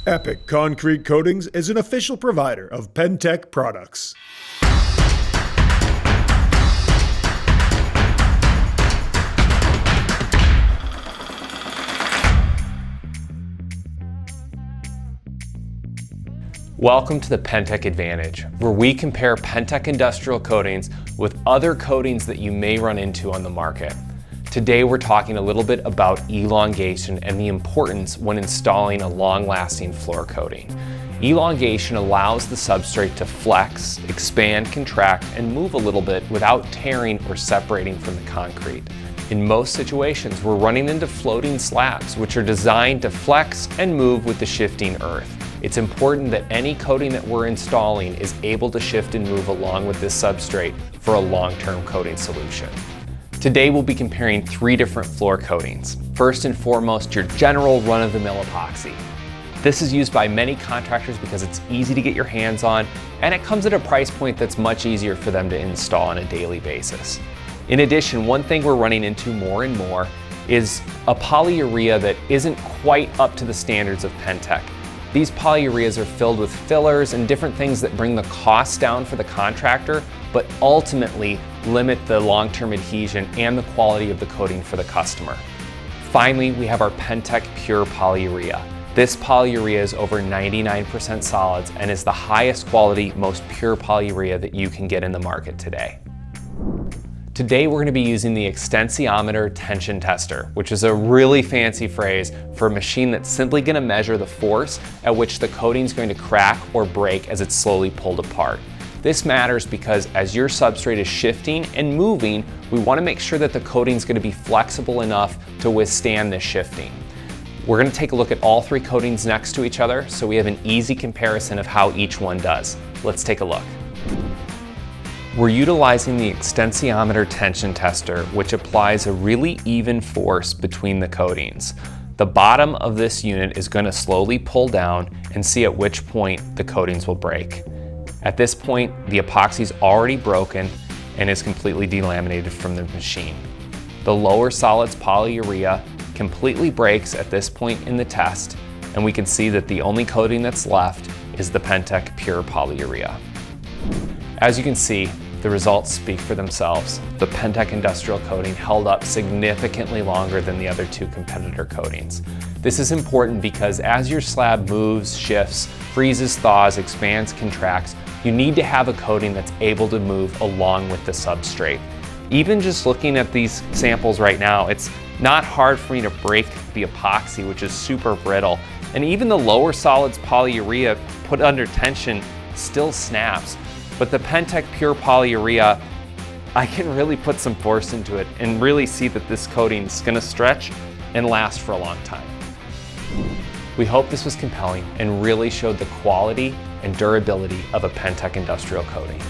Epic Concrete Coatings is an official provider of PENNTEK products. Welcome to the PENNTEK Advantage, where we compare PENNTEK industrial coatings with other coatings that you may run into on the market. Today we're talking a little bit about elongation and the importance when installing a long-lasting floor coating. Elongation allows the substrate to flex, expand, contract, and move a little bit without tearing or separating from the concrete. In most situations, we're running into floating slabs, which are designed to flex and move with the shifting earth. It's important that any coating that we're installing is able to shift and move along with this substrate for a long-term coating solution. Today we'll be comparing 3 different floor coatings. First and foremost, your general run-of-the-mill epoxy. This is used by many contractors because it's easy to get your hands on, and it comes at a price point that's much easier for them to install on a daily basis. In addition, one thing we're running into more and more is a polyurea that isn't quite up to the standards of PENNTEK. These polyureas are filled with fillers and different things that bring the cost down for the contractor, but ultimately limit the long-term adhesion and the quality of the coating for the customer. Finally, we have our PENNTEK Pure Polyurea. This polyurea is over 99% solids and is the highest quality, most pure polyurea that you can get in the market today. Today we're going to be using the extensiometer tension tester, which is a really fancy phrase for a machine that's simply going to measure the force at which the coating is going to crack or break as it's slowly pulled apart. This matters because as your substrate is shifting and moving, we want to make sure that the coating is going to be flexible enough to withstand this shifting. We're going to take a look at all 3 coatings next to each other so we have an easy comparison of how each one does. Let's take a look. We're utilizing the extensiometer tension tester, which applies a really even force between the coatings. The bottom of this unit is going to slowly pull down and see at which point the coatings will break. At this point, the epoxy is already broken and is completely delaminated from the machine. The lower solids polyurea completely breaks at this point in the test, and we can see that the only coating that's left is the PENNTEK Pure Polyurea. As you can see, the results speak for themselves. The PENNTEK industrial coating held up significantly longer than the other 2 competitor coatings. This is important because as your slab moves, shifts, freezes, thaws, expands, contracts, you need to have a coating that's able to move along with the substrate. Even just looking at these samples right now, it's not hard for me to break the epoxy, which is super brittle. And even the lower solids polyurea put under tension still snaps. But the PENNTEK Pure Polyurea, I can really put some force into it and really see that this coating is going to stretch and last for a long time. We hope this was compelling and really showed the quality and durability of a PENNTEK industrial coating.